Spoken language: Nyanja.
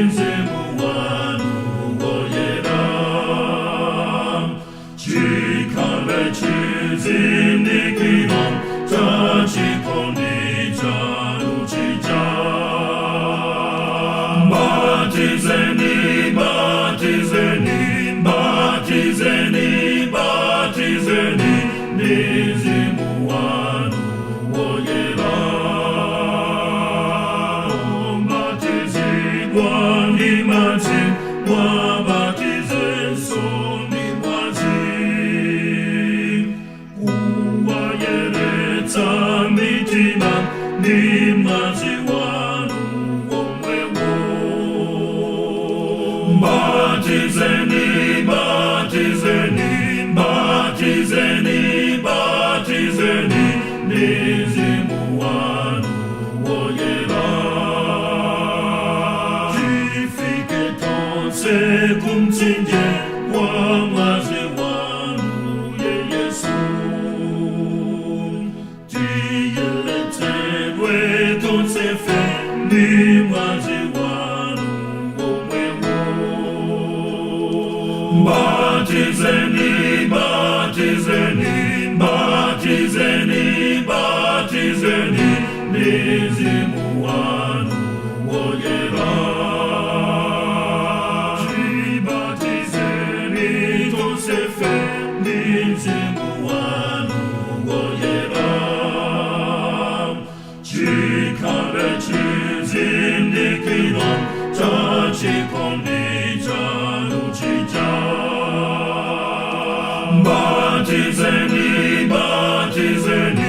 mzimu wanu woyera chikale chizindikiro cha chikondi chanu chija batizeni batizeni batizeni batizeni mzimu wanu woyera Wani mazi, wabatize soni mwazi Uwayeretsa mitima, ni mwazi wanu omwewo Batizeni, batizeni, batizeni, batizeni Mizimu wanu woyera kumtsinje wamazi wanu ye Yesu tiyeletwe tonsefe ni mwazi wanu omwewo batizeni batizeni batizeni batizeni mizimu wanu woyera Mzimu wanu woyera chikale chizindikiro cha chikondi chanu chija batizeni batizeni